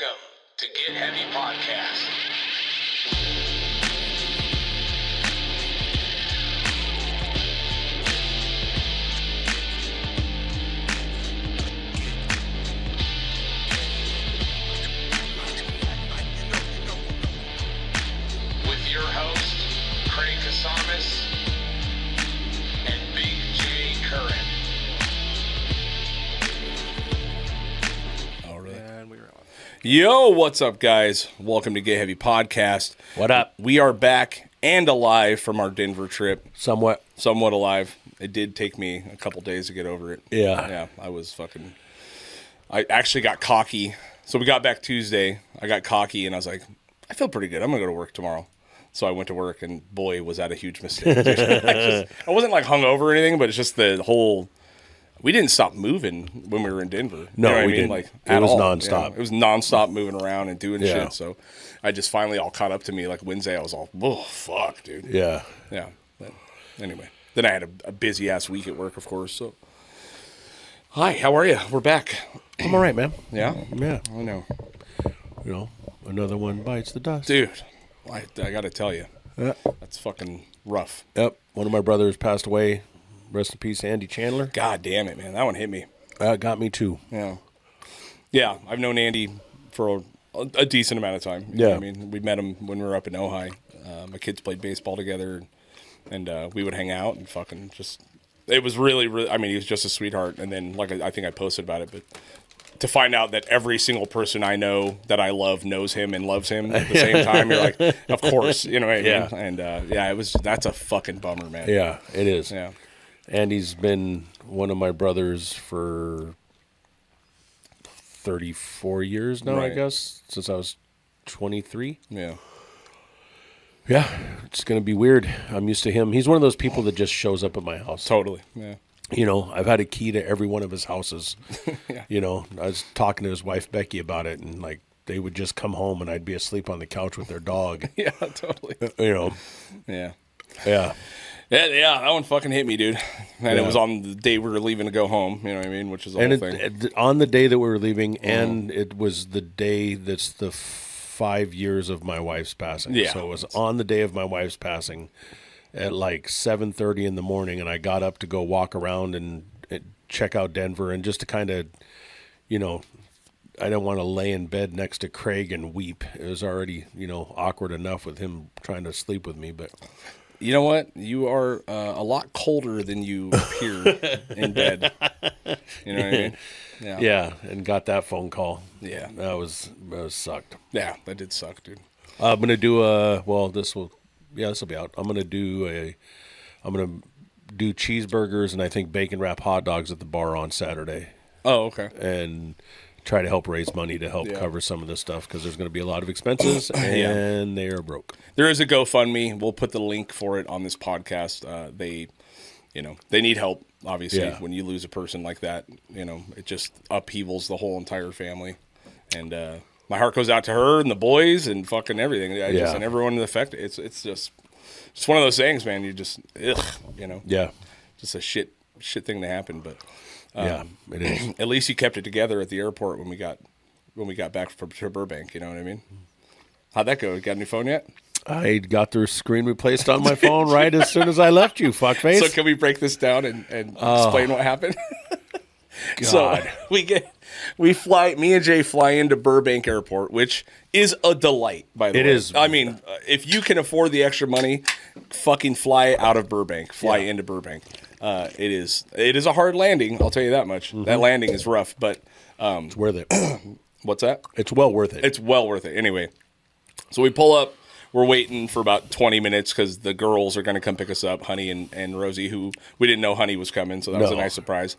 Welcome to Get Heavy Podcast. With your host, Craig Casamas and Big J Curran. Yo, what's up, guys? Welcome to Get Heavy Podcast. What up? We are back and alive from our Denver trip. Somewhat alive. It did take me a couple days to get over it. Yeah. I actually got cocky. So we got back Tuesday. I got cocky, and I was like, I feel pretty good. I'm going to go to work tomorrow. So I went to work, and boy, was that a huge mistake. I wasn't like hungover or anything, but it's just the whole... We didn't stop moving when we were in Denver. No, you know what we I mean? didn't. Like, it was all. nonstop. Yeah, it was nonstop moving around and doing Yeah. shit. So I just finally all caught up to me. Like Wednesday, I was all, oh, fuck, dude. Yeah. Yeah. But anyway, then I had a busy ass week at work, of course. So, hi, how are you? We're back. I'm all right, man. Yeah? Yeah. I know. You know, another one bites the dust. Dude, I got to tell you, Yeah. that's fucking rough. Yep. One of my brothers passed away. Rest in peace, Andy Chandler. God damn it, man. That one hit me. That got me too. Yeah. Yeah, I've known Andy for a decent amount of time. You know what I mean, we met him when we were up in Ojai. My kids played baseball together, and we would hang out and fucking just... It was really, really... I mean, he was just a sweetheart. And then, like, I think I posted about it, but to find out that every single person I know that I love knows him and loves him at the same time, you're like, of course, you know what I mean? Yeah. And, that's a fucking bummer, man. Yeah, it is. Yeah. Andy's been one of my brothers for 34 years now, I Right. guess, since I was 23. Yeah. Yeah, it's going to be weird. I'm used to him. He's one of those people that just shows up at my house. Totally. Yeah. You know, I've had a key to every one of his houses. Yeah. You know, I was talking to his wife, Becky, about it, and, like, they would just come home, and I'd be asleep on the couch with their dog. Yeah, totally. You know, Yeah. yeah. Yeah, that one fucking hit me, dude. And Yeah. it was on the day we were leaving to go home, you know what I mean? Which is the And whole thing. on the day that we were leaving, and it was the day that's the 5 years of my wife's passing. Yeah. So it was on the day of my wife's passing at like 7:30 in the morning, and I got up to go walk around and check out Denver, and just to kind of, you know, I didn't want to lay in bed next to Craig and weep. It was already, you know, awkward enough with him trying to sleep with me, but... You know what? You are a lot colder than you appear in bed. You know what I mean? Yeah. Yeah, and got that phone call. Yeah. That sucked. Yeah, that did suck, dude. I'm gonna do this will be out. I'm gonna do cheeseburgers and I think bacon wrap hot dogs at the bar on Saturday, Oh, okay. and try to help raise money to help cover some of this stuff, because there's going to be a lot of expenses and they are broke. There is a GoFundMe. We'll put the link for it on this podcast. They need help, obviously. Yeah. When you lose a person like that, you know, it just upheavals the whole entire family. And my heart goes out to her and the boys and fucking everything. And everyone affected. It's just one of those things, man. You just, you know. Yeah. Just a shit thing to happen, but It is. at least you kept it together at the airport when we got back to Burbank. You know what I mean? How'd that go? You got a new phone yet? I got the screen replaced on my phone right as soon as I left you, fuckface. So can we break this down and explain what happened? God. So me and Jay fly into Burbank Airport, which is a delight, by the way. It is. I mean, if you can afford the extra money, fucking fly out of Burbank, into Burbank. It is a hard landing, I'll tell you that much. That landing is rough, but It's worth it. what's that? It's well worth it. It's well worth it. Anyway, so we pull up. We're waiting for about 20 minutes because the girls are going to come pick us up, Honey and Rosie, who we didn't know Honey was coming, so that was a nice surprise.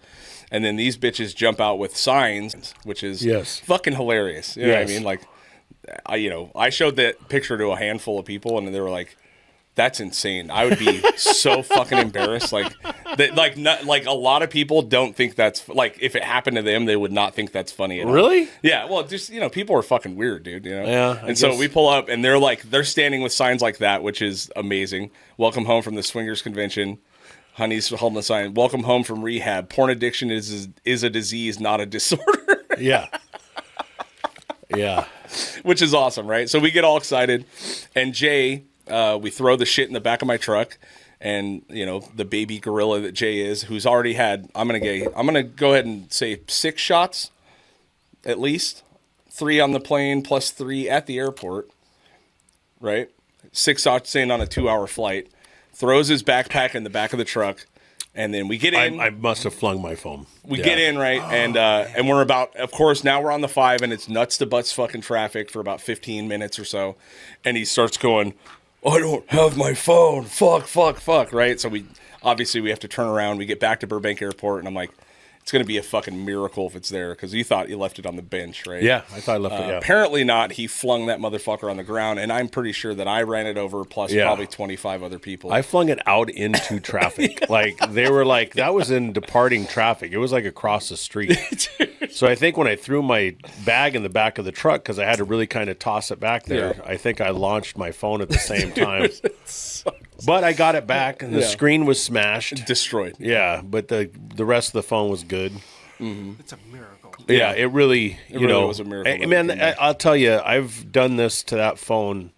And then these bitches jump out with signs, which is fucking hilarious. You know what I mean? Like, I showed that picture to a handful of people, and they were like, that's insane. I would be so fucking embarrassed. Like a lot of people don't think that's like, if it happened to them, they would not think that's funny at all. Really? Yeah. Well, just, people are fucking weird, dude. You know? Yeah. And so we pull up and they're standing with signs like that, which is amazing. Welcome home from the Swingers Convention. Honey's holding a sign. Welcome home from rehab. Porn addiction is a disease, not a disorder. Yeah. Yeah. Which is awesome, right? So we get all excited, and Jay, we throw the shit in the back of my truck, and the baby gorilla that Jay is, who's already had, I'm gonna go ahead and say 6 shots, at least 3 on the plane plus 3 at the airport, right? 6 shots in on a 2-hour flight, throws his backpack in the back of the truck. And then we get in. I must have flung my phone. We get in, right? And we're about, of course, now we're on the 5, and it's nuts to butts fucking traffic for about 15 minutes or so. And he starts going, I don't have my phone. Fuck, right? So we have to turn around. We get back to Burbank Airport, and I'm like, it's going to be a fucking miracle if it's there, because you thought you left it on the bench, right? Yeah, I thought I left it, yeah. Apparently not. He flung that motherfucker on the ground, and I'm pretty sure that I ran it over, plus probably 25 other people. I flung it out into traffic. Like, they were like, that was in departing traffic. It was like across the street. So I think when I threw my bag in the back of the truck, because I had to really kind of toss it back there, I think I launched my phone at the same time. But I got it back, and the screen was smashed. Destroyed. Yeah, but the rest of the phone was good. Mm-hmm. It's a miracle. Yeah, it really, was a miracle. Man, I'll tell you, I've done this to that phone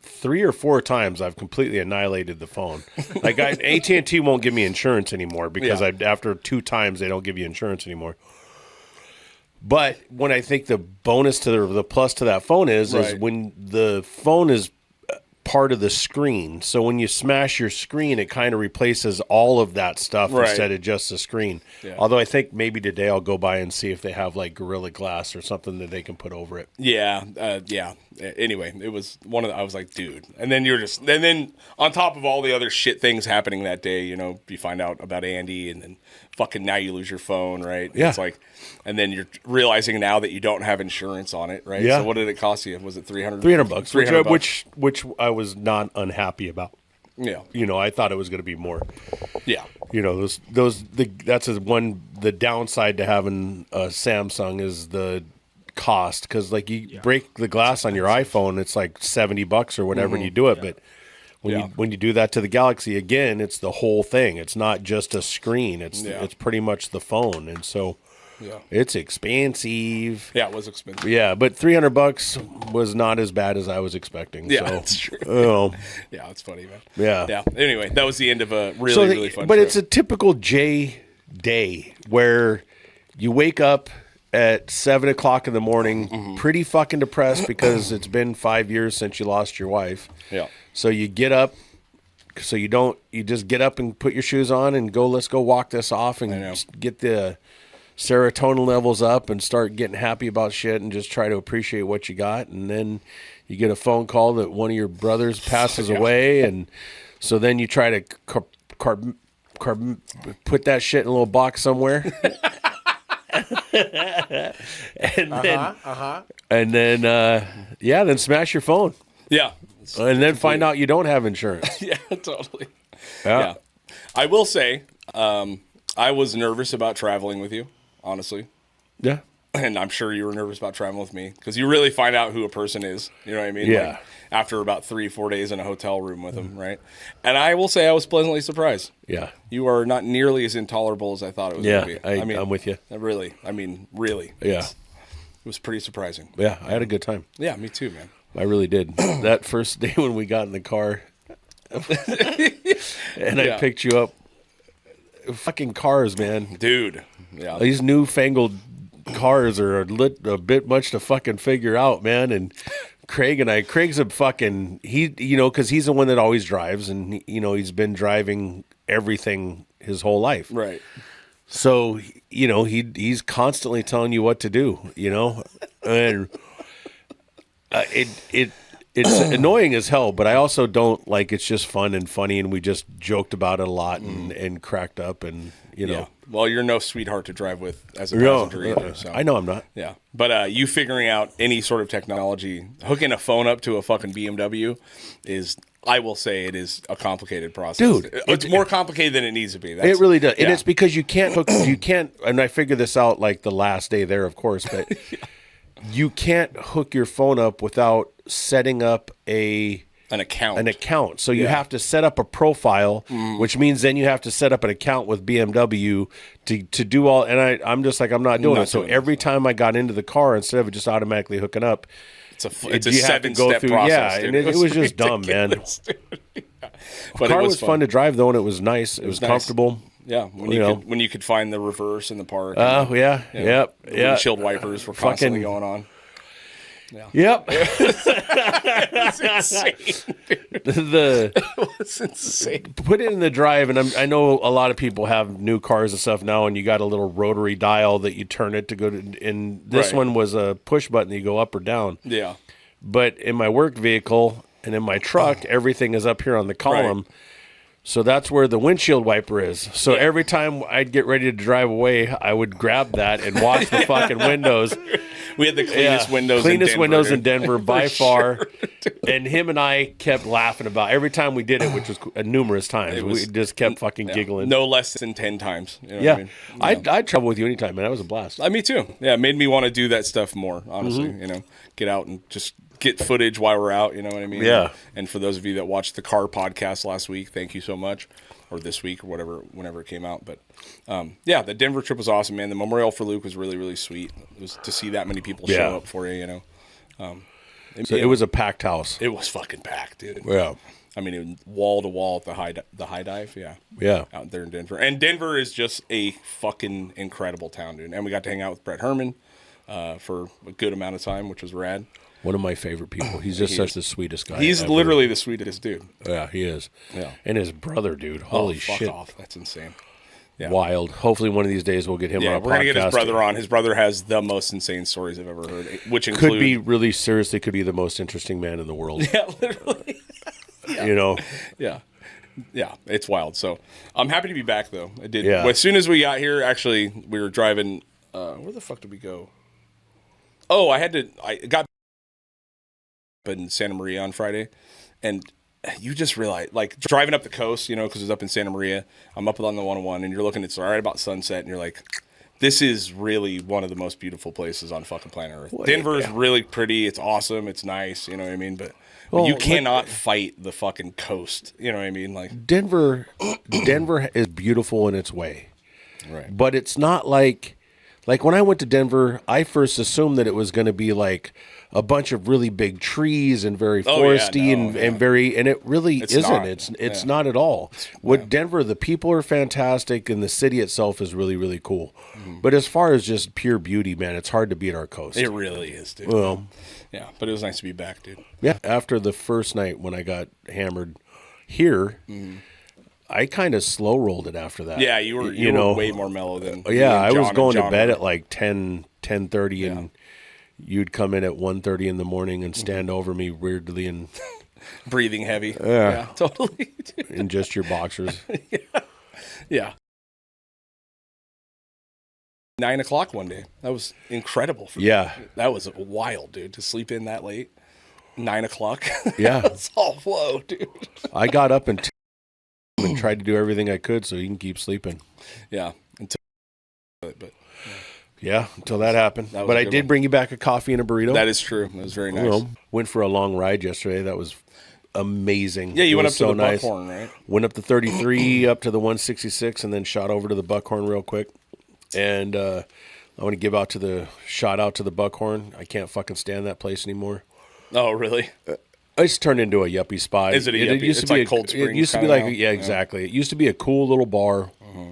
3 or 4 times. I've completely annihilated the phone. Like, AT&T won't give me insurance anymore because after 2 times they don't give you insurance anymore. But when I think the bonus to the plus to that phone is when the phone is part of the screen. So when you smash your screen, it kind of replaces all of that stuff instead of just the screen. Yeah. Although I think maybe today I'll go by and see if they have like Gorilla Glass or something that they can put over it. Yeah. Anyway, it was I was like, dude. And then on top of all the other shit things happening that day, you find out about Andy, and then fucking now you lose your phone, right? Yeah. It's like, and then you're realizing now that you don't have insurance on it, right? Yeah. So what did it cost you? Was it $300? $300, $300, which I was not unhappy about. Yeah. I thought it was going to be more. Yeah. That's the downside to having a Samsung is the cost, because like you break the glass on your iPhone, it's like $70 or whatever, and you do it. But when you do that to the Galaxy, again, it's the whole thing. It's not just a screen. It's pretty much the phone, and so it's expensive. Yeah, it was expensive. Yeah, but $300 was not as bad as I was expecting. Yeah, so, that's true. Yeah, it's funny, man. Yeah. Anyway, that was the end of a really fun But trip. it's a typical J day where you wake up at 7 o'clock in the morning, pretty fucking depressed because it's been 5 years since you lost your wife. Yeah. So you get up, you just get up and put your shoes on and go, let's go walk this off and just get the serotonin levels up and start getting happy about shit and just try to appreciate what you got. And then you get a phone call that one of your brothers passes away. And so then you try to put that shit in a little box somewhere. Then smash your phone. Yeah. And then find out you don't have insurance. Yeah, totally. Yeah. I will say, I was nervous about traveling with you, honestly. Yeah. And I'm sure you were nervous about traveling with me, because you really find out who a person is. You know what I mean? Yeah. Like, after about 3-4 days in a hotel room with them, right? And I will say I was pleasantly surprised. Yeah. You are not nearly as intolerable as I thought it was going to be. I'm with you. Really. Yeah. It was pretty surprising. Yeah, I had a good time. Yeah, me too, man. I really did. That first day when we got in the car and I picked you up, fucking cars, man. Dude. Yeah. These newfangled cars are a bit much to fucking figure out, man. And Craig's a fucking, because he's the one that always drives, and, he's been driving everything his whole life. Right. So, he's constantly telling you what to do, and it's annoying as hell, but I also don't like, it's just fun and funny, and we just joked about it a lot and cracked up, and, Yeah. Well, you're no sweetheart to drive with as a passenger either. So. I know I'm not. Yeah. But you figuring out any sort of technology, hooking a phone up to a fucking BMW is, I will say, it is a complicated process. Dude. It's more complicated than it needs to be. It really does. Yeah. And it's because you can't, and I figured this out like the last day there, of course, but you can't hook your phone up without setting up a An account. An account. So you have to set up a profile, which means then you have to set up an account with BMW to do all. And I'm just like, I'm not doing it. So every time I got into the car, instead of just automatically hooking up, it's a 7-step process. Yeah, and it was just dumb, man. The car was fun to drive, though, and it was nice. It was comfortable. Yeah, when you could find the reverse in the park. Oh, yeah, yep. Windshield wipers were constantly going on. Yeah. Yep. It's insane, dude. It was insane. Put it in the drive, and I know a lot of people have new cars and stuff now, and you got a little rotary dial that you turn it to go to, and this one was a push button that you go up or down. Yeah. But in my work vehicle and in my truck, everything is up here on the column. Right. So that's where the windshield wiper is. So every time I'd get ready to drive away, I would grab that and wash the fucking windows. We had the cleanest windows in Denver by far. And him and I kept laughing about every time we did it, which was numerous times. We just kept fucking giggling. No less than 10 times. You know what I mean? I'd travel with you anytime, man. That was a blast. Me too. Yeah, it made me want to do that stuff more, honestly. You know, get out and just get footage while we're out, you know what I mean? Yeah. And for those of you that watched the car podcast last week, thank you so much. Or this week or whatever, whenever it came out. But the Denver trip was awesome, man. The Memorial for Luke was really, really sweet. It was to see that many people show up for you, you know. It was a packed house. It was fucking packed, dude. Yeah. I mean, wall to wall at the high dive, yeah, out there in Denver. And Denver is just a fucking incredible town, dude. And we got to hang out with Brett Herman for a good amount of time, which was rad. One of my favorite people. He's just such the sweetest guy. He's literally the sweetest dude. Yeah, he is. Yeah, and his brother, dude. Holy fuck shit, off. That's insane. Yeah. Wild. Hopefully, one of these days we'll get him on a podcast. We're gonna get his brother on. His brother has the most insane stories I've ever heard, which include could be really seriously could be the most interesting man in the world. Yeah, literally. You know. Yeah. Yeah, it's wild. So I'm happy to be back, though. I did. Yeah. As soon as we got here, actually, we were driving. Where the fuck did we go? Oh, I got in Santa Maria on Friday, and you just realize, like, driving up the coast, you know, because it's up in Santa Maria. I'm up on the 101, and you're looking, it's right about sunset, and you're like, this is really one of the most beautiful places on fucking planet Earth. Denver is really pretty. It's awesome. It's nice. You know what I mean? But you cannot fight the fucking coast. You know what I mean? Like Denver is beautiful in its way, right? But it's not like when I went to Denver, I first assumed that it was going to be like a bunch of really big trees and very foresty and very, and it really isn't. Not. It's not at all. Denver, the people are fantastic, and the city itself is really, really cool. Mm-hmm. But as far as just pure beauty, man, it's hard to beat our coast. It really is, dude. Well, yeah, but it was nice to be back, dude. Yeah, after the first night when I got hammered here. Mm-hmm. I kind of slow rolled it after that. Yeah, you were way more mellow than. Yeah, I was going to bed at like 10:30, and you'd come in at 1:30 in the morning and stand over me weirdly and breathing heavy. Yeah totally. In just your boxers. Yeah. 9 o'clock one day. That was incredible for me. Yeah. That was wild, dude, to sleep in that late. 9 o'clock. Yeah. That's all whoa, dude. I got up and tried to do everything I could so you can keep sleeping. Yeah. Until that happened. But I did bring you back a coffee and a burrito. That is true. That was very nice. Well, went for a long ride yesterday. That was amazing. Yeah, you went up to the Buckhorn, right? Went up the 33, up to the 166, and then shot over to the Buckhorn real quick. And I want to give out to the Buckhorn. I can't fucking stand that place anymore. Oh, really? It's turned into a yuppie spot. Is it a yuppie? It's like Cold Springs. It used to be like, exactly. It used to be a cool little bar. Mm-hmm.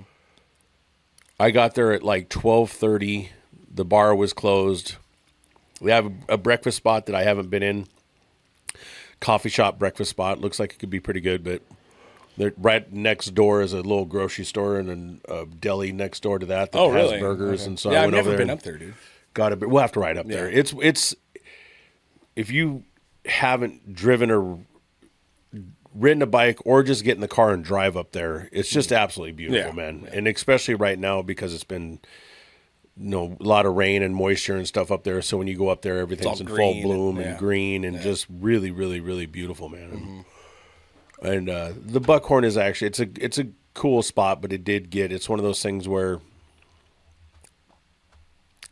I got there at like 12:30. The bar was closed. We have a breakfast spot that I haven't been in. Coffee shop breakfast spot. Looks like it could be pretty good, but right next door is a little grocery store and a deli next door to that has really? burgers. And so yeah, I went I've never over there been up there, dude. We'll have to ride up there. It's if you haven't driven or ridden a bike or just get in the car and drive up there, it's just absolutely beautiful, man. Yeah. And especially right now because it's been a lot of rain and moisture and stuff up there. So when you go up there, everything's in full bloom and green and just really, really, really beautiful, man. Mm-hmm. And the Buckhorn is actually it's a cool spot, but it's one of those things where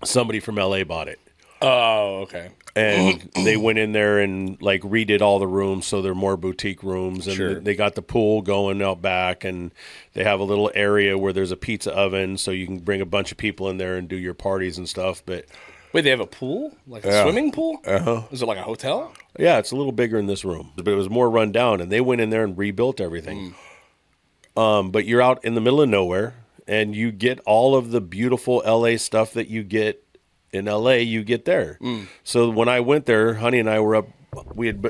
somebody from LA bought it. Oh, okay. And they went in there and like redid all the rooms so they're more boutique rooms, and Sure. they got the pool going out back, and they have a little area where there's a pizza oven so you can bring a bunch of people in there and do your parties and stuff. But Wait, they have a pool? Like a Yeah. swimming pool? Uh-huh. Is it like a hotel? yeah, it's a little bigger in this room, but it was more run down, and they went in there and rebuilt everything. But you're out in the middle of nowhere, and you get all of the beautiful LA stuff that you get in LA, you get there. So when I went there, Honey and I were up, we had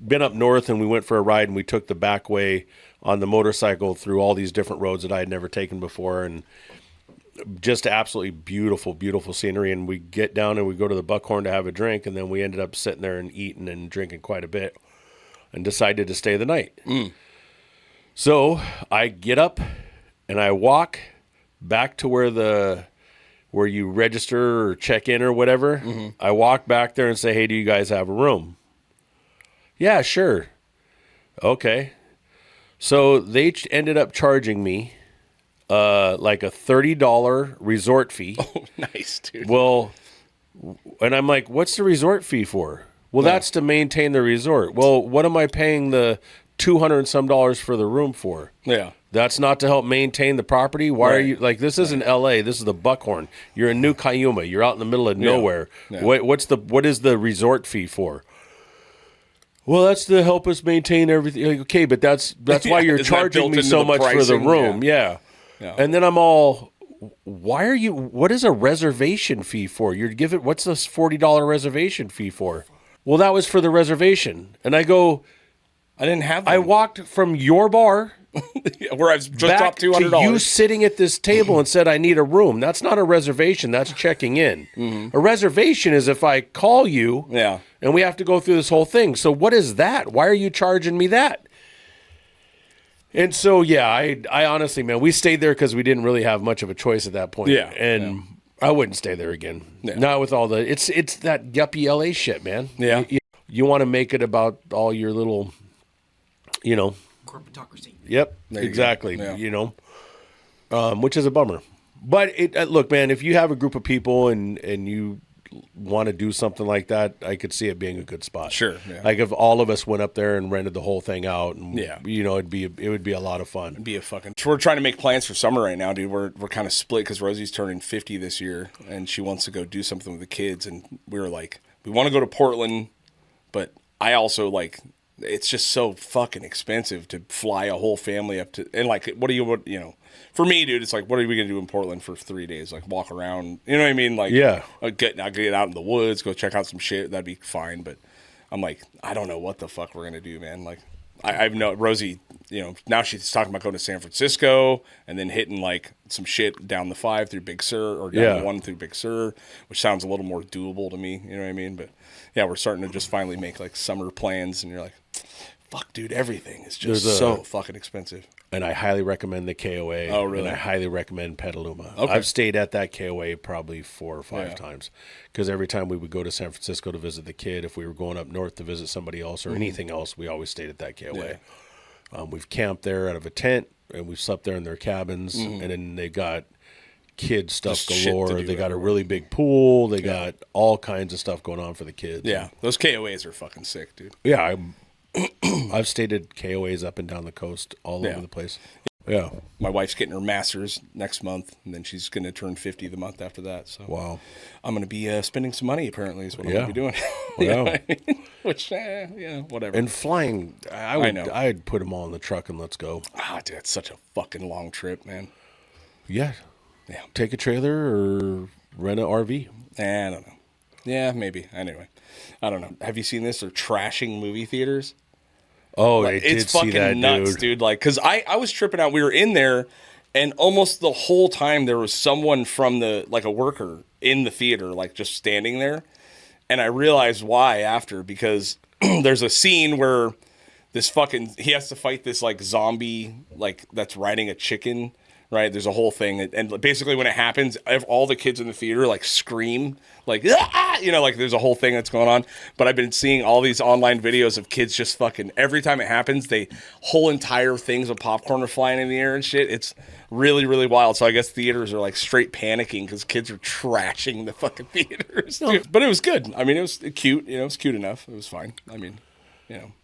been up north, and we went for a ride, and we took the back way on the motorcycle through all these different roads that I had never taken before, and just absolutely beautiful, beautiful scenery. And we get down and we go to the Buckhorn to have a drink, and then we ended up sitting there and eating and drinking quite a bit and decided to stay the night. So I get up and I walk back to where you register or check in or whatever. I walk back there and say, hey, do you guys have a room? Yeah, sure. Okay. So they ended up charging me like a $30 resort fee. Oh, nice, dude. Well, and I'm like, what's the resort fee for? Well, that's to maintain the resort. Well, what am I paying the $200 and some for the room for? Yeah. That's not to help maintain the property. Why are Right. you like? This isn't L.A. This is the Buckhorn. You're in New Cayuma. You're out in the middle of nowhere. Yeah. What is the resort fee for? Well, that's to help us maintain everything. Like, okay, but that's why you're Isn't that charging built me into so the much for the pricing? room. Yeah. Yeah. And then I'm all, why are you? What is a reservation fee for? You're giving what's this $40 reservation fee for? Well, that was for the reservation. And I go, I didn't have I one. walked from your bar Where I've just back dropped to $200. you sitting at this table and said, I need a room. That's not a reservation. That's checking in. A reservation is if I call you Yeah. and we have to go through this whole thing. So what is that? Why are you charging me that? And so, yeah, I honestly, man, we stayed there because we didn't really have much of a choice at that point. Yeah, And I wouldn't stay there again. Yeah. Not with all the, it's that yuppie LA shit, man. Yeah. You want to make it about all your little, Corporatocracy. Yep, There you go. exactly. Yeah. Which is a bummer. But look, man, if you have a group of people and you want to do something like that, I could see it being a good spot. Sure, yeah. Like if all of us went up there and rented the whole thing out, and Yeah. it would be a lot of fun. Be a fucking. So we're trying to make plans for summer right now, dude. We're kind of split because Rosie's turning 50 this year, and she wants to go do something with the kids. And we were like, we want to go to Portland, but I also like. It's just so fucking expensive to fly a whole family up to, and like, for me, dude, it's like, what are we gonna do in Portland for 3 days? Like walk around, you know what I mean? Like, Yeah. get out in the woods, go check out some shit. That'd be fine. But I'm like, I don't know what the fuck we're gonna do, man. Like, I've no Rosie, now she's talking about going to San Francisco and then hitting like some shit down the 5 through Big Sur or down the 1 through Big Sur, which sounds a little more doable to me. You know what I mean? But yeah, we're starting to just finally make like summer plans, and you're like, fuck, dude, everything is just so fucking expensive. And I highly recommend the KOA. Oh, really? And I highly recommend Petaluma. Okay. I've stayed at that KOA probably 4 or 5 Yeah. times, because every time we would go to San Francisco to visit the kid, if we were going up north to visit somebody else or anything else, we always stayed at that KOA. We've camped there out of a tent, and we've slept there in their cabins, and then they got kid stuff Just shit to galore. do They got a everywhere. really big pool. They got all kinds of stuff going on for the kids. Yeah, those KOAs are fucking sick, dude. Yeah, I've stayed at KOAs up and down the coast, all over the place. Yeah. My wife's getting her master's next month, and then she's going to turn 50 the month after that. So Wow. I'm going to be spending some money, apparently, is what I'm Yeah. going to be doing. Wow. You know what I mean? Which, whatever. And flying, know. I'd put them all in the truck and let's go. Dude, it's such a fucking long trip, man. Yeah. Yeah. Take a trailer or rent an RV. I don't know. Yeah, maybe. Anyway, I don't know. Have you seen this? They're trashing movie theaters. Oh, Like, I did it's see fucking that, nuts, dude. Like, because I was tripping out. We were in there, and almost the whole time there was someone from like a worker in the theater, like just standing there. And I realized why after, because there's a scene where he has to fight this like zombie, like that's riding a chicken, right? There's a whole thing, and basically when it happens, all the kids in the theater like scream, like ah! Like there's a whole thing that's going on. But I've been seeing all these online videos of kids just fucking every time it happens, whole entire things of popcorn are flying in the air and shit. It's really, really wild. So I guess theaters are like straight panicking because kids are trashing the fucking theaters. Dude. But it was good. I mean, it was cute. It was cute enough. It was fine. I mean.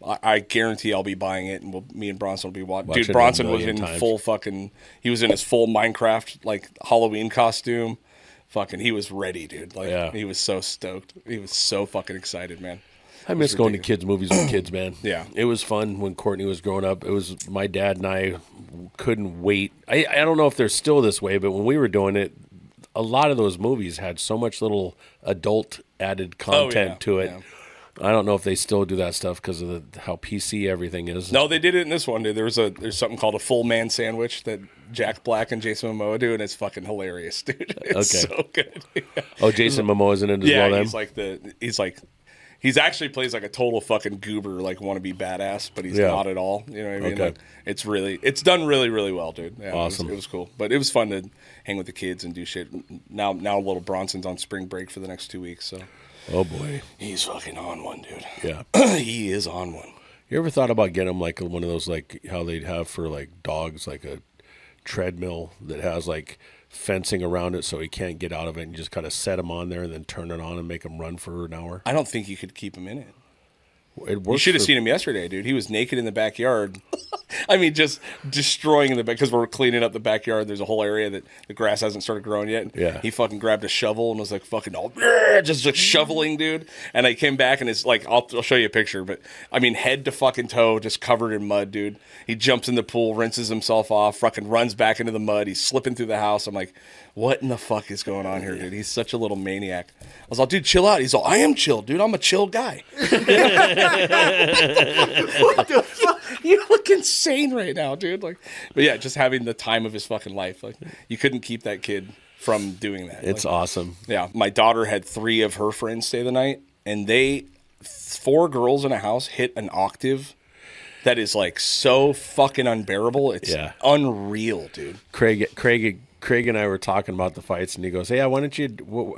I guarantee I'll be buying it, and me and Bronson will be watching. Dude, Bronson was in full fucking. He was in his full Minecraft like Halloween costume. Fucking, he was ready, dude. Like, he was so stoked. He was so fucking excited, man. I miss going to kids' movies with kids, man. Yeah, it was fun when Courtney was growing up. It was my dad and I couldn't wait. I don't know if they're still this way, but when we were doing it, a lot of those movies had so much little adult added content to it. Yeah. I don't know if they still do that stuff because of how PC everything is. No, they did it in this one, dude. There's something called a full man sandwich that Jack Black and Jason Momoa do, and it's fucking hilarious, dude. It's so good. Oh, Jason Momoa's in it as well. Yeah, he's actually plays like a total fucking goober, like wannabe badass, but he's not at all. You know what I mean? Okay. Like, it's done really, really well, dude. Yeah, awesome. It was cool, but it was fun to hang with the kids and do shit. Now little Bronson's on spring break for the next 2 weeks, so. Oh boy, he's fucking on one, dude. Yeah, he is on one. You ever thought about getting him like one of those, like how they'd have for like dogs, like a treadmill that has like fencing around it so he can't get out of it, and you just kind of set him on there and then turn it on and make him run for an hour? I don't think you could keep him in it. You should have seen him yesterday, dude. He was naked in the backyard. I mean, just destroying the back because we're cleaning up the backyard. There's a whole area that the grass hasn't started growing yet. Yeah. He fucking grabbed a shovel and was like fucking all just like shoveling, dude. And I came back and it's like I'll show you a picture, but I mean head to fucking toe, just covered in mud, dude. He jumps in the pool, rinses himself off, fucking runs back into the mud. He's slipping through the house. I'm like, what in the fuck is going on here, dude? He's such a little maniac. I was like, dude, chill out. He's like, I am chill, dude. I'm a chill guy. What the fuck? You look insane right now, dude. Like, but yeah, just having the time of his fucking life. Like, you couldn't keep that kid from doing that. It's like, awesome. Yeah, my daughter had 3 of her friends stay the night, and 4 girls in a house hit an octave that is like so fucking unbearable. It's unreal, dude. Craig and I were talking about the fights, and he goes, "Hey, why don't you?"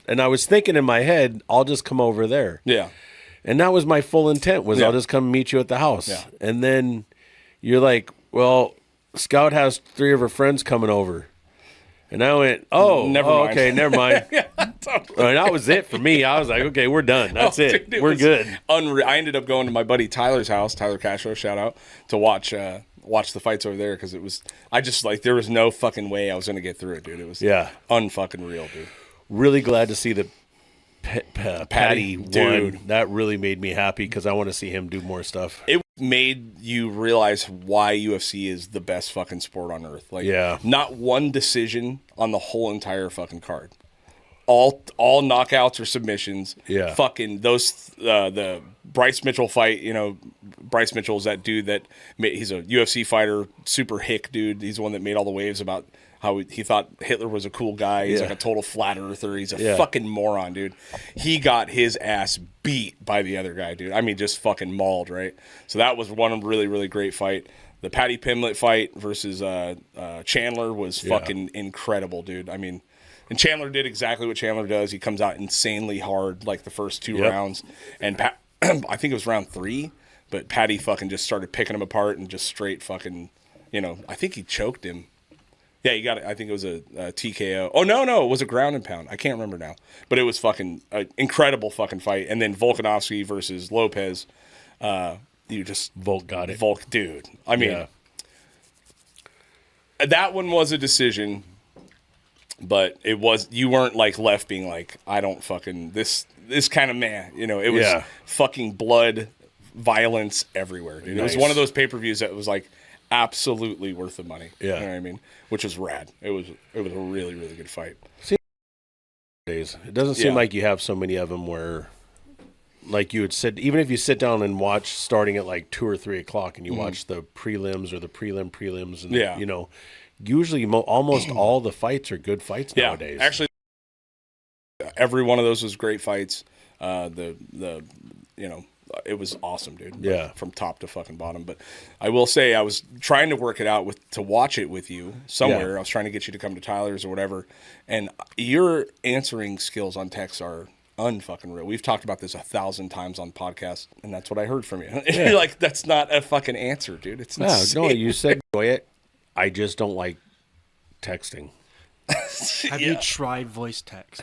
And I was thinking in my head, I'll just come over there. Yeah. And that was my full intent, was I'll just come meet you at the house. Yeah. And then you're like, well, Scout has 3 of her friends coming over. And I went, never mind. Okay, never mind. Yeah, totally. And that was it for me. I was like, okay, we're done. That's it. Dude, we're good. Unreal. I ended up going to my buddy Tyler's house, Tyler Castro, shout out, to watch the fights over there because it was, there was no fucking way I was going to get through it, dude. It was unfucking real, dude. Really glad to see that Patty won. Dude. That really made me happy because I want to see him do more stuff. It made you realize why UFC is the best fucking sport on earth. Like, not one decision on the whole entire fucking card. All knockouts or submissions. Yeah. Fucking those the Bryce Mitchell fight. You know, Bryce Mitchell's that dude that he's a UFC fighter, super hick dude. He's the one that made all the waves about how he thought Hitler was a cool guy. He's like a total flat earther. He's a fucking moron, dude. He got his ass beat by the other guy, dude. I mean, just fucking mauled, right? So that was one really, really great fight. The Patty Pimblett fight versus Chandler was fucking incredible, dude. I mean, and Chandler did exactly what Chandler does. He comes out insanely hard like the first 2 rounds. And I think it was round 3, but Patty fucking just started picking him apart and just straight fucking, I think he choked him. Yeah, you got it. I think it was a TKO. Oh, no, it was a ground and pound. I can't remember now. But it was fucking an incredible fucking fight. And then Volkanovski versus Lopez. Volk got it. Volk, dude. I mean, that one was a decision, but you weren't like left being like, I don't fucking, this kind of man. It was fucking blood, violence everywhere, dude. Nice. It was one of those pay-per-views that was like, absolutely worth the money. Yeah. You know what I mean? Which was rad. It was a really, really good fight. Days. It doesn't seem like you have so many of them where, like, you would sit, even if you sit down and watch starting at like 2 or 3 o'clock and you watch the prelims or the prelims, and usually almost all the fights are good fights nowadays. Actually, every one of those was great fights. it was awesome, dude. Like, Yeah. from top to fucking bottom. But I will say, I was trying to work it out to watch it with you somewhere. Yeah. I was trying to get you to come to Tyler's or whatever. And your answering skills on text are unfucking real. We've talked about this 1,000 times on podcasts, and that's what I heard from you. You're like, that's not a fucking answer, dude. It's insane. No, you said enjoy it. I just don't like texting. Have you tried voice text?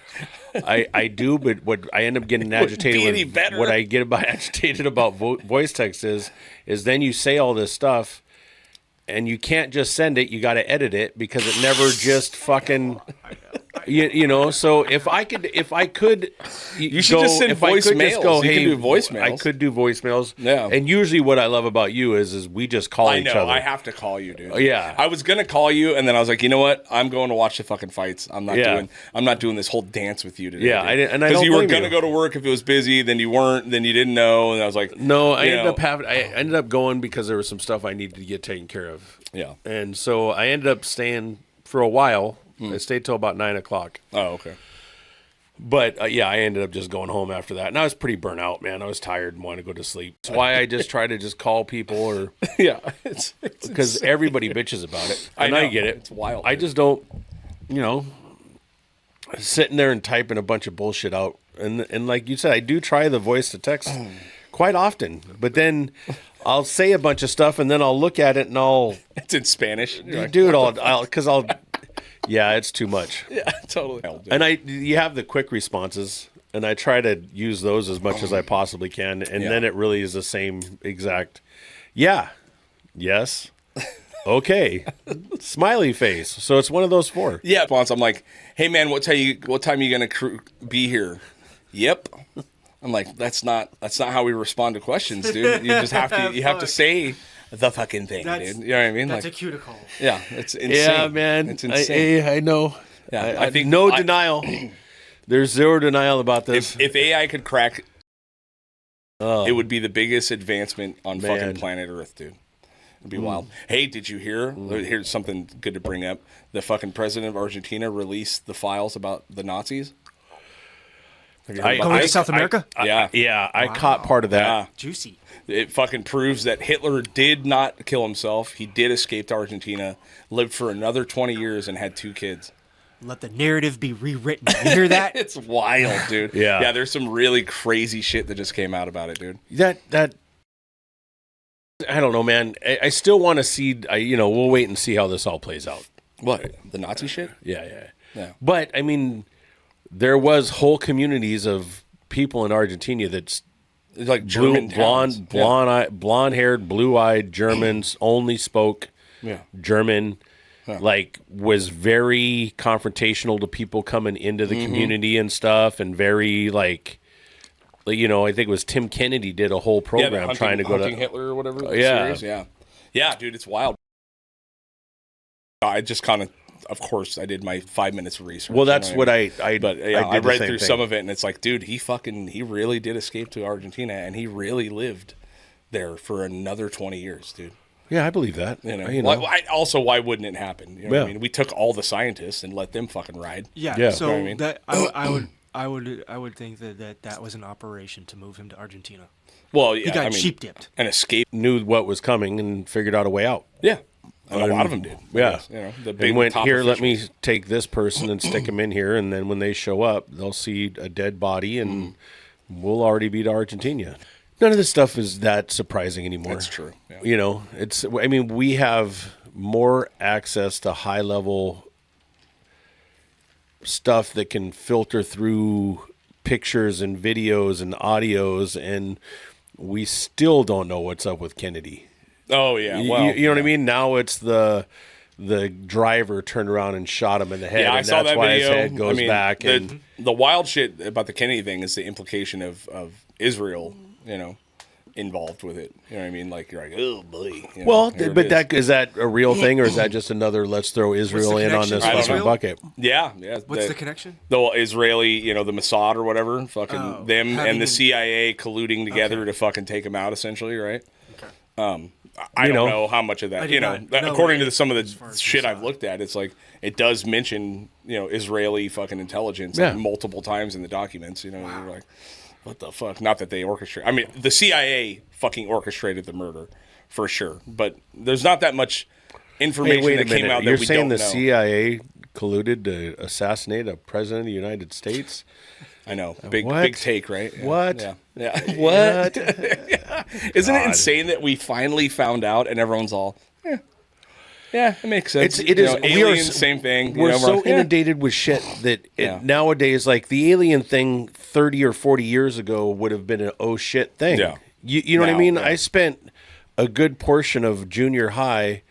I do, but what I end up getting wouldn't agitated be any with, better. what I get about agitated about voice text is then you say all this stuff, and you can't just send it. You got to edit it because it never just fucking. You know, so if I could, You should just send voicemails. You can do voicemails. I could do voicemails. Yeah. And usually, what I love about you is we just call each other. I have to call you, dude. Yeah. I was gonna call you, and then I was like, you know what? I'm going to watch the fucking fights. I'm not doing this whole dance with you today. Yeah, I didn't- and I because don't you were blame gonna you. go to work if it was busy, then you weren't, then you didn't know, and I was like, No, I you know, ended up going because there was some stuff I needed to get taken care of. Yeah. And so I ended up staying for a while. I stayed till about 9 o'clock. Oh, okay. But I ended up just going home after that. And I was pretty burnt out, man. I was tired and wanted to go to sleep. That's why I just try to just call people or Yeah, it's because insane. everybody bitches about it. I And know. I get it. It's wild, I dude. just don't, sitting there and typing a bunch of bullshit out. And like you said, I do try the voice to text quite often. But then I'll say a bunch of stuff and then I'll look at it and I'll It's in Spanish. You're like, do it all because I'll yeah, it's too much. yeah, totally. And you have the quick responses, and I try to use those as much as I possibly can, and then it really is the same exact. Yeah, yes, okay, smiley face. So it's one of those four. Yeah, once I'm like, hey man, what time you gonna be here? Yep. I'm like, that's not how we respond to questions, dude. You just have to say the fucking thing, dude. You know what I mean? That's like, a cuticle. yeah, it's insane. Yeah, man, It's insane. I know. Yeah, I think no denial. There's zero denial about this. If AI could crack, it would be the biggest advancement on fucking planet Earth, dude. It'd be wild. Hey, did you hear? Here's something good to bring up. The fucking president of Argentina released the files about the Nazis. Have you heard about Going to this? South America? I caught part of that. Yeah. Juicy. It fucking proves that Hitler did not kill himself. He did escape to Argentina, lived for another 20 years, and had 2 kids. Let the narrative be rewritten. You hear that? It's wild, dude. Yeah. Yeah, there's some really crazy shit that just came out about it, dude. That I don't know, man. I still want to see. We'll wait and see how this all plays out. What? The Nazi shit? Yeah. Yeah. But I mean, there was whole communities of people in Argentina that's It's like German towns. blonde-haired, blue-eyed Germans only spoke Yeah. German. Like was very confrontational to people coming into the community and stuff, and very like I think it was Tim Kennedy did a whole program trying to go to Hitler or whatever. the yeah. series. Yeah, dude, it's wild. I just kind of course, I did my 5 minutes of research. Well, that's what I But did I the read same through thing. some of it, and it's like, dude, he really did escape to Argentina, and he really lived there for another 20 years, dude. Yeah, I believe that. Also, why wouldn't it happen? You know what I Yeah. mean? We took all the scientists and let them fucking ride. Yeah. Yeah. So You know what I mean? that I would think that was an operation to move him to Argentina. Well, yeah, He got sheep dipped. and escape. Knew what was coming and figured out a way out. Yeah, and a lot of them did. Yeah. You know, the big And went top here. Let officials. me take this person and stick him in here, and then when they show up, they'll see a dead body, and we'll already be to Argentina. None of this stuff is that surprising anymore. That's true. Yeah. We have more access to high level stuff that can filter through pictures and videos and audios, and we still don't know what's up with Kennedy. Oh yeah. Well, You know what I mean? Now it's the driver turned around and shot him in the head. Yeah, I and saw that's that why video. his head goes back. The wild shit about the Kennedy thing is the implication of Israel, involved with it. You know what I mean? Like, you're like, oh boy. Here it is. Is that a real thing, or is that just another let's throw Israel in on connection? this I don't fucking know. bucket? Yeah. What's the connection? The Israeli, the Mossad or whatever, fucking Oh, them and having the an- CIA colluding together to fucking take him out, essentially, right? I don't know how much of that, I did not know according to it some of as the far as shit I've Mossad. looked at, it's like, it does mention, Israeli fucking intelligence Yeah. like, multiple times in the documents, you're like, what the fuck? Not that they orchestrated. I mean, the CIA fucking orchestrated the murder for sure, but there's not that much information wait a that came minute. out that You're we saying don't the know. CIA colluded to assassinate a president of the United States? I know. Big What? big take, right? Yeah. What? Yeah. What? Isn't it God. insane that we finally found out and everyone's all, yeah, it makes sense. It is. We are aliens, same thing. We're so like, inundated with shit that nowadays, like the alien thing 30 or 40 years ago would have been an oh shit thing. Yeah. You know what I Now, mean? yeah. I spent a good portion of junior high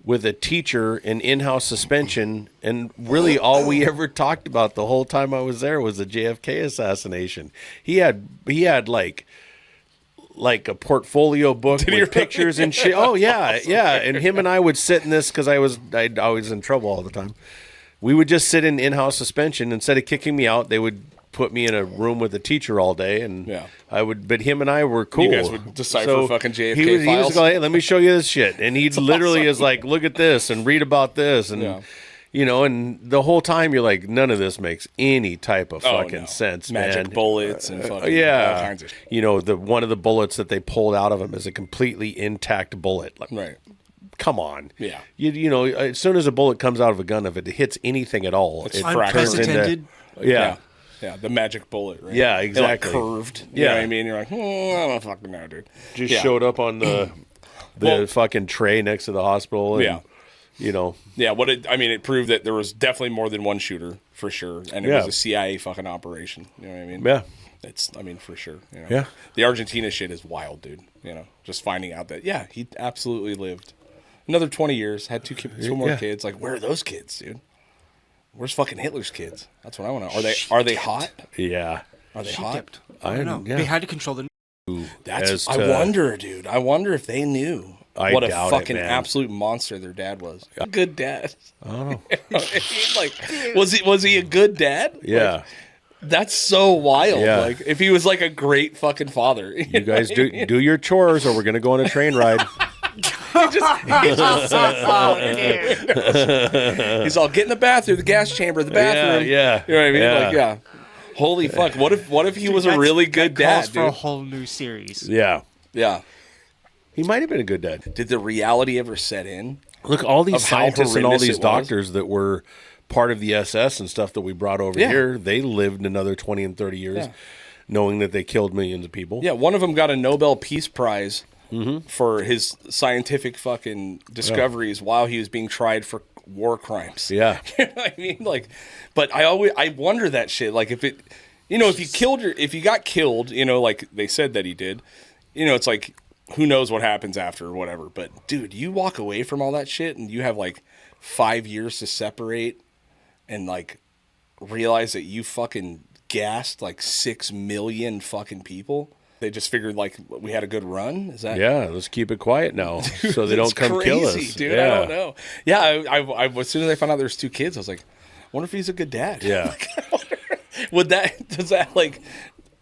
with a teacher in in-house suspension, and really all we ever talked about the whole time I was there was the JFK assassination. He had like a portfolio book with pictures and shit. Oh yeah, yeah. And him and I would sit in this because I'd always in trouble all the time. We would just sit in-house suspension. Instead of kicking me out, they would put me in a room with a teacher all day, and I would. But him and I were cool. You guys would decipher fucking JFK he files. was going, hey, let me show you this shit, and he literally is like, look at this and read about this, and you know, and the whole time you're like, none of this makes any type of fucking sense, Magic man. bullets and fucking all kinds of shit. You know, one of the bullets that they pulled out of him is a completely intact bullet. Like, Right. come on. Yeah. You know, as soon as a bullet comes out of a gun, if it hits anything at all, It's it fractured. turns into Unprecedented. Yeah, the magic bullet, right? Yeah, It, exactly. like, curved. You know what I mean? You're like, I don't fucking know, dude. Just showed up on the fucking tray next to the hospital. And, you know. Yeah, it proved that there was definitely more than one shooter, for sure. And it was a CIA fucking operation. You know what I mean? Yeah. For sure. You know? Yeah. The Argentina shit is wild, dude. You know, just finding out that, he absolutely lived another 20 years, had two more kids. Like, where are those kids, dude? Where's fucking Hitler's kids? That's what I want to know. Are they hot? Yeah. Are they She hot? dipped. I don't know. yeah. They had to control the. I wonder, dude. I wonder if they knew what a doubt it, fucking man. absolute monster their dad was. A good dad. I don't know. Like, was he a good dad? Yeah. Like, that's so wild. Yeah. Like, if he was like a great fucking father. You guys do your chores, or we're gonna go on a train ride. He's all, get in the bathroom, the gas chamber, the bathroom. Yeah. You know what I mean? Yeah. Like, holy fuck. What if he was a really good that dad, calls for a dude? whole new series. Yeah. Yeah. He might have been a good dad. Did the reality ever set in? Look, all these Of how scientists and all horrendous these it was. doctors that were part of the SS and stuff that we brought over here, they lived another 20 and 30 years knowing that they killed millions of people. Yeah, one of them got a Nobel Peace Prize for his scientific fucking discoveries while he was being tried for war crimes. Yeah. You know what I mean? Like, but I wonder that shit. Like, if you got killed, you know, like they said that he did, you know, it's like, who knows what happens after or whatever. But dude, you walk away from all that shit and you have like 5 years to separate and like realize that you fucking gassed like 6 million fucking people. They just figured like we had a good run. Is that? Yeah, let's keep it quiet now so they don't come kill us. Dude, yeah. I don't know. Yeah, I as soon as I found out there's 2 kids, I was like, I wonder if he's a good dad. Yeah.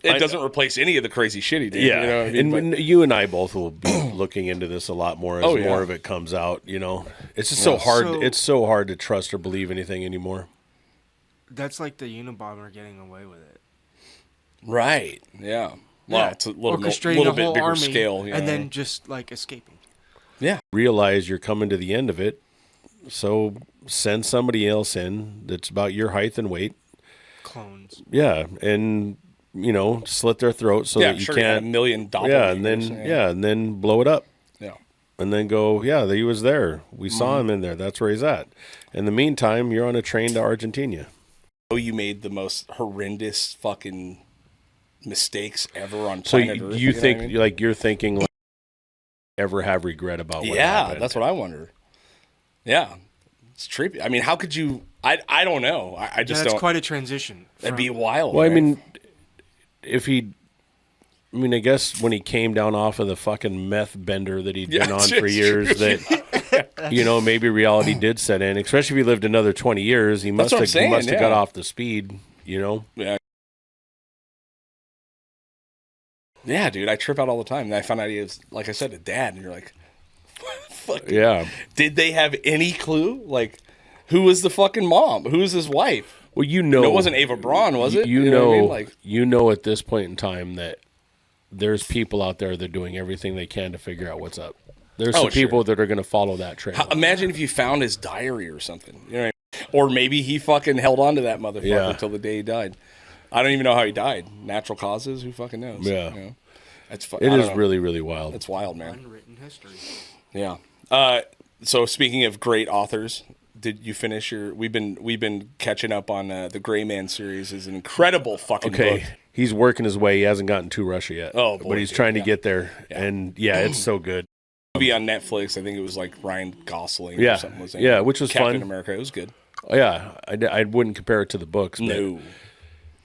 It doesn't replace any of the crazy shit he did. Yeah, You know what I mean? and you and I both will be looking into this a lot more as more of it comes out. You know, it's just so hard. It's so hard to trust or believe anything anymore. That's like the Unabomber getting away with it. Right. Yeah. Well, it's a little Orchestrating a bit whole bigger army scale. You and know? then just like escaping. Yeah. Realize you're coming to the end of it, so send somebody else in that's about your height and weight. Clones. Yeah, and you know, slit their throat so that you sure, you had can't. $1 million. Yeah, and then blow it up. Yeah. And then go, he was there. We saw him in there. That's where he's at. In the meantime, you're on a train to Argentina. Oh, you made the most horrendous fucking mistakes ever on So planet Earth. you know think what I mean? like you're thinking like ever have regret about what happened? That's what I wonder. Yeah, it's trippy. I mean, how could you? I don't know. I just That's don't. quite a transition. That'd be wild. Well, right? I mean, I guess when he came down off of the fucking meth bender that he'd been on for years, that you know, maybe reality did set in. Especially if he lived another 20 years, he must have got off the speed. You know. Yeah. Yeah, dude, I trip out all the time. And I found out he was, like I said, a dad, and you're like, fuck. Yeah. Did they have any clue? Like, who was the fucking mom? Who was his wife? Well, you know, it wasn't Ava Braun, was it? You know know, what I mean? Like, you know, at this point in time that there's people out there that are doing everything they can to figure out what's up. There's some people that are going to follow that trail. Imagine if you found his diary or something. You know what I mean? Or maybe he fucking held on to that motherfucker until the day he died. I don't even know how he died. Natural causes? Who fucking knows? Yeah. You know? It is really, really wild. It's wild, man. Unwritten history. Yeah. So speaking of great authors, did you finish your? We've been catching up on the Gray Man series. Is an incredible fucking book. He's working his way. He hasn't gotten to Russia yet. Oh, boy, but he's trying to get there, and it's so good. Movie on Netflix. I think it was like Ryan Gosling. Yeah, or something was in yeah, which was Captain fun. America. It was good. Oh, yeah, I wouldn't compare it to the books. But No.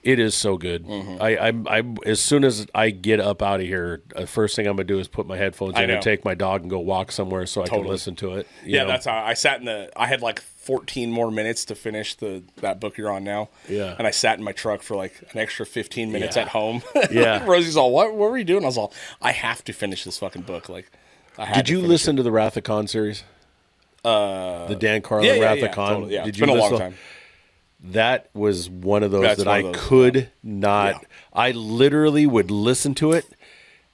It is so good. I as soon as I get up out of here, the first thing I'm gonna do is put my headphones in and take my dog and go walk somewhere so I can listen to it. You know? That's how I sat I had like 14 more minutes to finish that book you're on now. Yeah. And I sat in my truck for like an extra 15 minutes at home. Yeah. Rosie's all, what were you doing? I was all, I have to finish this fucking book. Like, I had Did you listen to the Wrath of Khan series? The Dan Carlin Wrath of Khan. Totally, yeah. Did It's you been a listen? long time. That was one of those That's that one I of those, could not. Yeah. I literally would listen to it,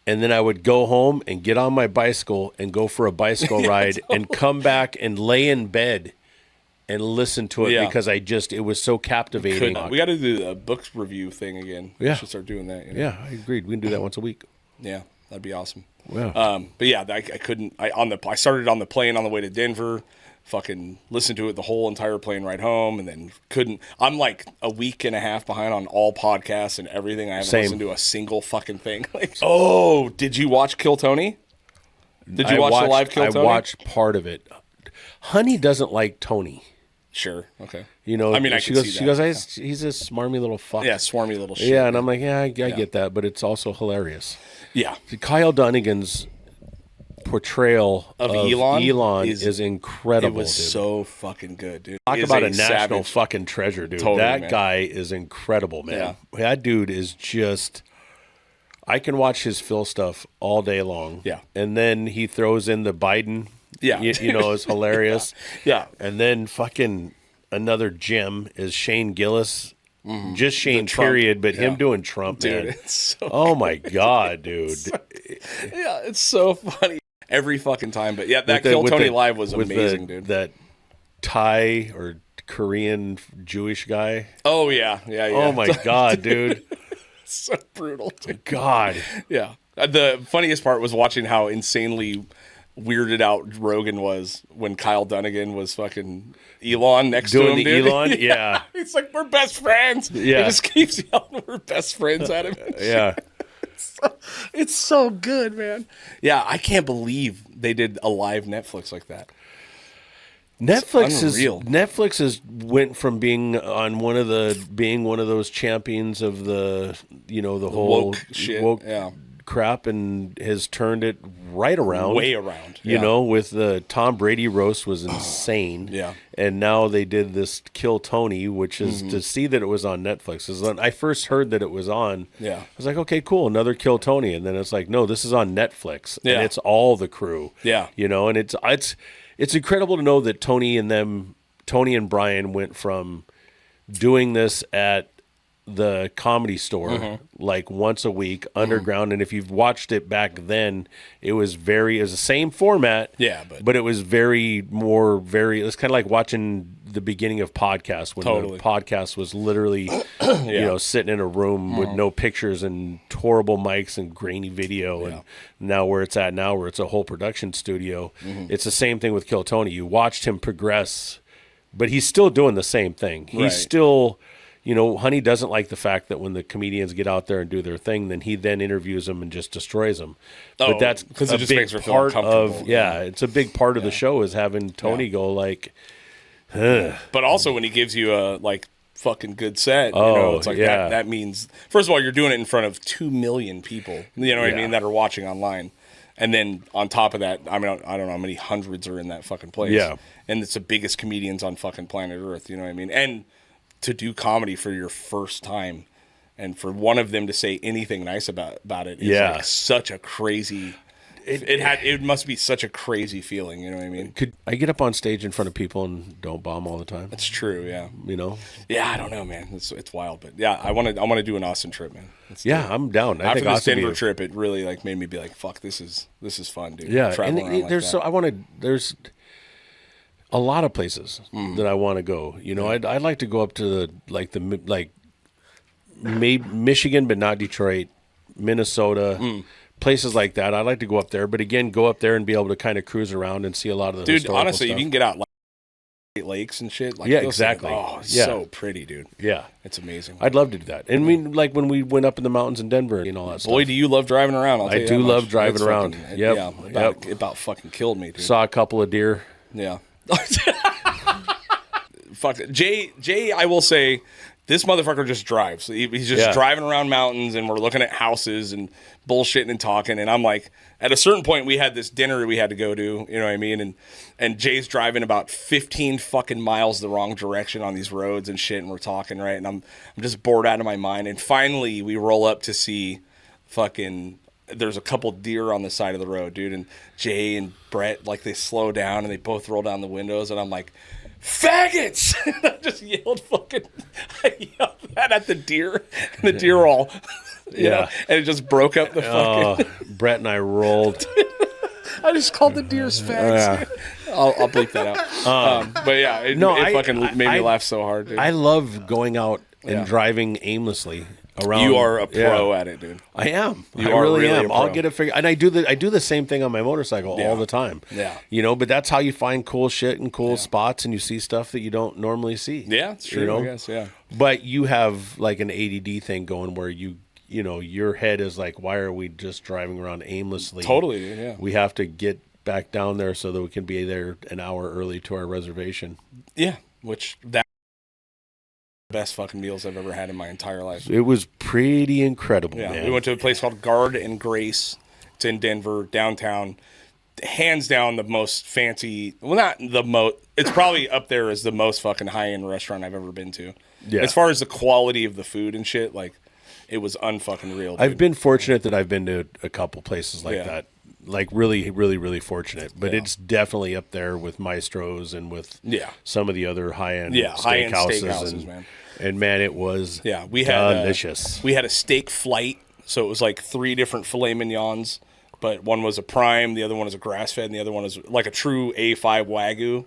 and then I would go home and get on my bicycle and go for a bicycle ride and come back and lay in bed and listen to it because it was so captivating. We got to do the books review thing again. Yeah. We should start doing that. You know? Yeah, I agreed. We can do that once a week. Yeah, that'd be awesome. Yeah. But yeah, I couldn't. I started on the plane on the way to Denver. Fucking listened to it the whole entire plane ride home, and then couldn't. I'm like a week and a half behind on all podcasts and everything. I haven't listened to a single fucking thing. Like, oh, did you watch Kill Tony? Did you watch the live Kill Tony? I watched part of it. Honey doesn't like Tony. Sure. Okay. You know, I mean, she goes, that. he's a smarmy little fuck. Yeah, swarmy little shit. Yeah, and I'm like, I get that, but it's also hilarious. Yeah. Kyle Dunnigan's portrayal of Elon is incredible. It was dude. so fucking good, dude. Talk about a national fucking treasure, dude. Totally, that man. guy is incredible, man. Yeah. That dude is just. I can watch his Phil stuff all day long. Yeah. And then he throws in the Biden. Yeah. You know, it's hilarious. Yeah. And then fucking another gem is Shane Gillis. Just Shane, period, but him doing Trump, dude, man. it's so oh my God, dude. it's so funny every fucking time. But yeah, that Kill Tony live was amazing, dude. That Thai or Korean Jewish guy. Oh yeah. Oh my God, dude. So brutal, dude. God. Yeah. The funniest part was watching how insanely weirded out Rogan was when Kyle Dunnigan was fucking Elon next to him, the dude. Elon? Yeah. He's like, we're best friends. Yeah. He just keeps yelling, we're best friends at him. Yeah. It's so good, man. Yeah, I can't believe they did a live Netflix like that. Netflix is went from being one of those champions of the whole woke shit, crap, and has turned it right around, way around. You know, with the Tom Brady roast was insane. Yeah, and now they did this Kill Tony, which is to see that it was on Netflix. When I first heard that it was on, I was like, okay, cool, another Kill Tony, and then it's like, no, this is on Netflix, and it's all the crew. Yeah, you know, and it's incredible to know that Tony and Brian went from doing this at the Comedy Store like once a week underground, and if you've watched it back then, it was the same format. Yeah, but it was it was kind of like watching the beginning of podcasts when the podcast was literally sitting in a room with no pictures and horrible mics and grainy video, and now where it's at now, where it's a whole production studio. It's the same thing with Kill Tony. You watched him progress, but he's still doing the same thing. He's still, Honey doesn't like the fact that when the comedians get out there and do their thing, then he then interviews them and just destroys them. But that's because a it just big makes her feel part uncomfortable. of it's a big part of the show is having Tony go like. But also when he gives you a fucking good set, it's like that means, first of all, you're doing it in front of 2 million people, what I mean, that are watching online. And then on top of that, I mean, I don't know how many hundreds are in that fucking place. Yeah. And it's the biggest comedians on fucking planet Earth, you know what I mean? And to do comedy for your first time and for one of them to say anything nice about it is like such a crazy it must be such a crazy feeling. You know what I mean? Could I get up on stage in front of people and don't bomb all the time? That's true. Yeah. You know? Yeah, I don't know, man. It's wild, but yeah, I want to do an Austin trip, man. Yeah, I'm down. After think this Austin Denver trip, it really like made me be like, fuck, this is fun, dude. Yeah, Traveling and around there's like that. there's a lot of places that I want to go. You know, I'd like to go up to Michigan, but not Detroit, Minnesota, places like that. I'd like to go up there, but again, go up there and be able to kind of cruise around and see a lot of the Dude, historical honestly, stuff. you can get out like Great Lakes and shit. Like, Yeah, those exactly. things- oh, it's Yeah. so pretty, dude. Yeah, It's amazing. I'd love to do that. And we like when we went up in the mountains in Denver and all that Boy, stuff. do you love driving around. I'll tell I you do that love much. driving It's around. fucking- Yep. Yeah, Yep. it about fucking killed me, dude. Saw a couple of deer. Yeah. Fuck it. Jay, I will say, this motherfucker just drives. He's just Yeah. driving around mountains, and we're looking at houses and bullshitting and talking. And I'm like, at a certain point, we had this dinner we had to go to. You know what I mean? And Jay's driving about 15 fucking miles the wrong direction on these roads and shit. And we're talking, right? And I'm just bored out of my mind. And finally, we roll up to see fucking. There's a couple deer on the side of the road, dude. And Jay and Brett, like, they slow down and they both roll down the windows. And I'm like, faggots! I just yelled I yelled that at the deer. And the deer all, you know, and it just broke up the fucking. Brett and I rolled. I just called the deers fags. I'll bleep that out. But yeah, it fucking made me laugh so hard, dude. I love going out and driving aimlessly around. You are a pro at it, dude. I am. You I are really really am. a pro. I'll get it figured. And I do the same thing on my motorcycle all the time. Yeah. You know, but that's how you find cool shit and cool spots, and you see stuff that you don't normally see. Yeah, it's true, You know? I guess, yeah. But you have like an ADD thing going where you know, your head is like, why are we just driving around aimlessly? Totally, dude, yeah. We have to get back down there so that we can be there an hour early to our reservation. Yeah, which that best fucking meals I've ever had in my entire life. It was pretty incredible, Yeah, man. we went to a place called Guard and Grace. It's in Denver, downtown. Hands down the most fancy, well, not the most, it's probably up there as the most fucking high-end restaurant I've ever been to. Yeah. As far as the quality of the food and shit, like, it was unfucking real, dude. I've been fortunate that I've been to a couple places like that. Like really, really, really fortunate. But it's definitely up there with Maestro's and with some of the other high-end high-end steakhouses. steakhouses, man. And man, it was we had delicious. We had a steak flight, so it was like 3 different filet mignons, but one was a prime, the other one was a grass-fed, and the other one was like a true A5 Wagyu,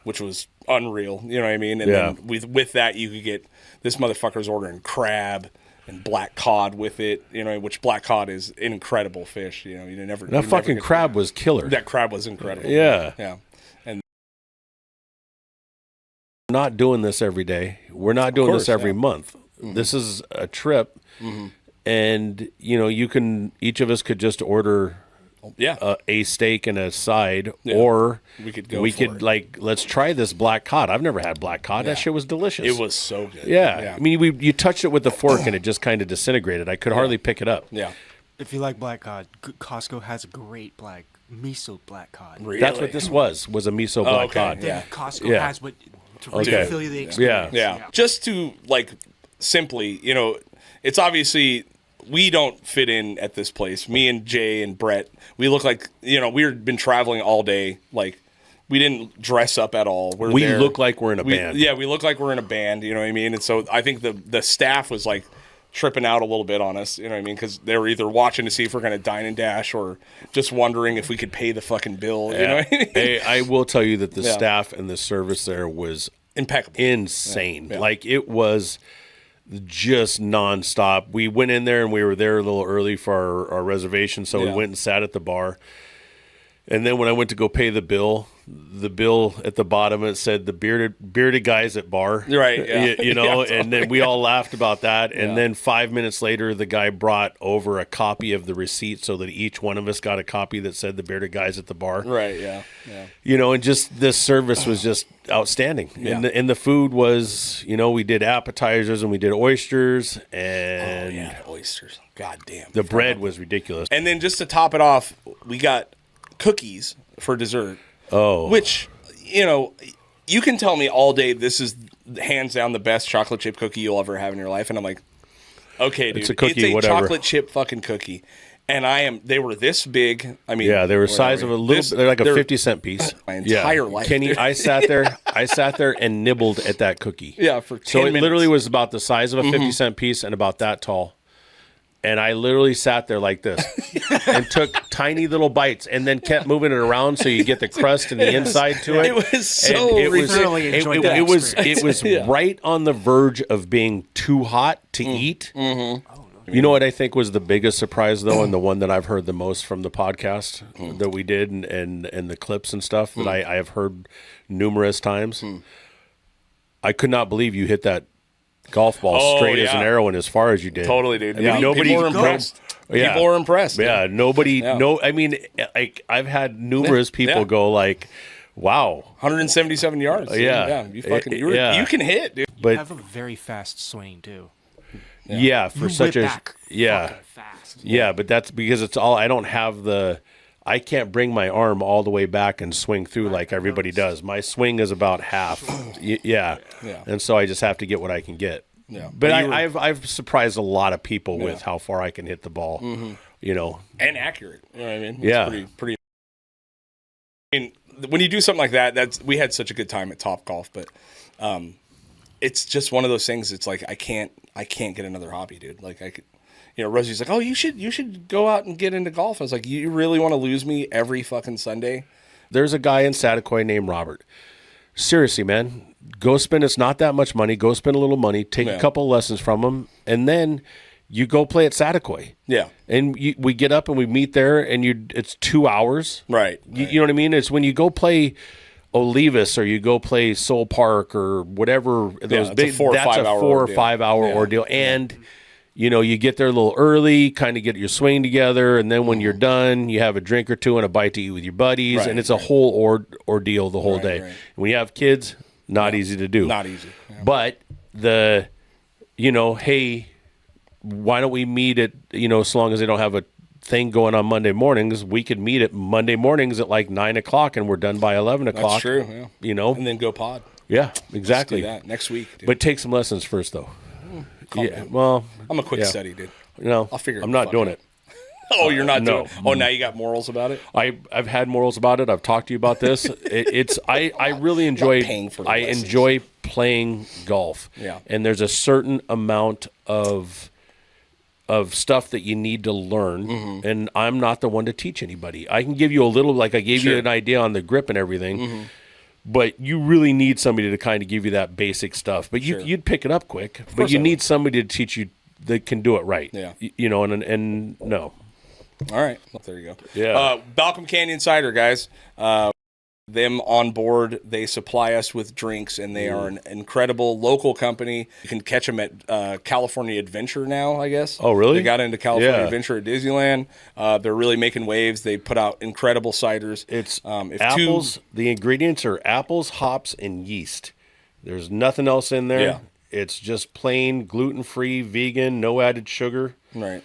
which was unreal. You know what I mean? And then with that, you could get, this motherfucker's ordering crab and black cod with it, you know, which black cod is an incredible fish. You know, you never. That fucking crab was killer. That crab was incredible. Yeah. Yeah. And we're not doing this every day. We're not doing this every month. Mm-hmm. This is a trip. And, you know, each of us could just order a steak and a side, or we could like, let's try this black cod. I've never had black cod. That shit was delicious. It was so good. Yeah. I mean, you touched it with the fork and it just kind of disintegrated. I could hardly pick it up. Yeah. If you like black cod, Costco has a great miso black cod. Really? That's what this was a miso black cod. Yeah. Costco has what to really fill you the experience. Yeah. Just to, like, simply, you know, it's obviously, we don't fit in at this place. Me and Jay and Brett, we look like, you know, we've been traveling all day. Like, we didn't dress up at all. We look like we're in a band. Yeah, we look like we're in a band, you know what I mean? And so I think the staff was, like, tripping out a little bit on us, you know what I mean? Because they were either watching to see if we're going to dine and dash or just wondering if we could pay the fucking bill, you know what I mean? Hey, I will tell you that the staff and the service there was impeccable. Insane. Yeah. Like, it was just nonstop. We went in there and we were there a little early for our reservation, so we went and sat at the bar. And then when I went to go pay the bill at the bottom, it said the bearded guys at bar. Right, yeah. You know, and then we all laughed about that. And then 5 minutes later, the guy brought over a copy of the receipt so that each one of us got a copy that said the bearded guys at the bar. Right, yeah. You know, and just this service was just outstanding. Yeah. And the food was, you know, we did appetizers and we did oysters. And oysters. God damn. the bread was ridiculous. And then just to top it off, we got cookies for dessert. Oh. Which, you know, you can tell me all day this is hands down the best chocolate chip cookie you'll ever have in your life. And I'm like, okay, dude. It's a cookie, it's a whatever. chocolate chip fucking cookie. And they were this big. I mean, Yeah, they were size of a little. They're like a 50-cent piece. My entire life, Kenny. dude. I sat there and nibbled at that cookie. Yeah, for 10 so it minutes. literally was about the size of a 50-cent piece and about that tall. And I literally sat there like this and took tiny little bites and then kept moving it around so you get the crust and the inside to it. It was so And thoroughly enjoyed that it was right on the verge of being too hot to eat. You know what I think was the biggest surprise, though, and the one that I've heard the most from the podcast that we did and the clips and stuff that I have heard numerous times? I could not believe you hit that golf ball straight as an arrow and as far as you did. Totally, dude. I mean, nobody people were impressed. Yeah. People were impressed. Yeah, nobody. No, I mean, I've had numerous people go like, "Wow, 177 yards. Dude. Yeah. You can hit, dude. But You have a very fast swing too. yeah, for You such whip a back fucking fast. Yeah, but that's because it's all. I don't have I can't bring my arm all the way back and swing through like everybody does. My swing is about half. Yeah. And so I just have to get what I can get. Yeah. But I've surprised a lot of people with how far I can hit the ball. You know, and accurate. You know what I mean? Yeah. Pretty. I mean, when you do something like that, we had such a good time at Top Golf, but it's just one of those things. It's like I can't get another hobby, dude. Like I could. Rosie's like, "Oh, you should go out and get into golf." I was like, "You really want to lose me every fucking Sunday?" There's a guy in Saticoy named Robert. Seriously, man, go spend. It's not that much money. Go spend a little money. Take a couple lessons from him, and then you go play at Saticoy. Yeah, and we get up and we meet there, and it's 2 hours. Right. You know what I mean? It's when you go play Olivas or you go play Soul Park or whatever. Those big. That's a 4 or 5 hour ordeal, and. You get there a little early, kind of get your swing together, and then when you're done, you have a drink or two and a bite to eat with your buddies, and it's a whole ordeal the whole day. Right. When you have kids, not easy to do. Not easy. Yeah. But hey, why don't we meet at, so long as they don't have a thing going on Monday mornings, we could meet at Monday mornings at like 9 o'clock, and we're done by 11 o'clock. That's true, yeah. And then go pod. Yeah, exactly. Let's do that next week, dude. But take some lessons first, though. Yeah, well, I'm a quick study, dude. I'll figure I'm not doing it. Oh, you're not doing it? Oh, now you got morals about it? I've had morals about it. I've talked to you about this. I really enjoy enjoy playing golf. Yeah. And there's a certain amount of stuff that you need to learn, and I'm not the one to teach anybody. I can give you a little, like I gave you an idea on the grip and everything. But you really need somebody to kind of give you that basic stuff. But you'd pick it up quick. But you need somebody to teach you that can do it right. Yeah. And no. All right. Well, there you go. Yeah. Balcom Canyon Cider, guys. Them on board, they supply us with drinks, and they are an incredible local company. You can catch them at California Adventure now, I guess. Oh, really? They got into California Adventure at Disneyland. They're really making waves. They put out incredible ciders. It's apples. The ingredients are apples, hops, and yeast. There's nothing else in there. Yeah. It's just plain gluten-free, vegan, no added sugar. Right.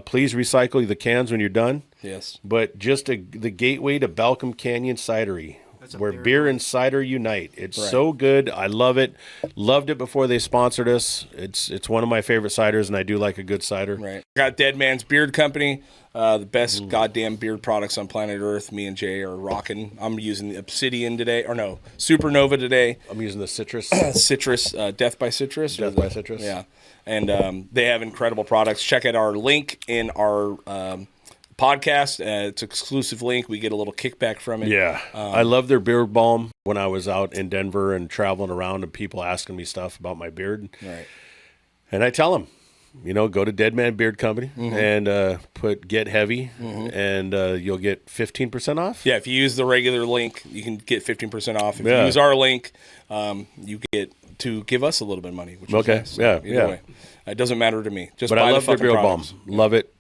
Please recycle the cans when you're done. Yes. But just the gateway to Balcom Canyon Cidery, where beer and cider unite. It's so good. I love it. Loved it before they sponsored us. It's one of my favorite ciders, and I do like a good cider. Right. Got Dead Man's Beard Company, the best goddamn beard products on planet Earth. Me and Jay are rocking. I'm using the Obsidian today, or no, Supernova today. I'm using the citrus. Death by Citrus. Death by Citrus. Yeah. And they have incredible products. Check out our link in our podcast. It's an exclusive link. We get a little kickback from it. Yeah. I love their beard balm. When I was out in Denver and traveling around and people asking me stuff about my beard. Right. And I tell them, go to Dead Man Beard Company and put Get Heavy, and you'll get 15% off. Yeah, if you use the regular link, you can get 15% off. If you use our link, you get to give us a little bit of money, which is nice. Yeah. Either way. It doesn't matter to me. Just but buy I love the their fucking beard balm. products. Love it.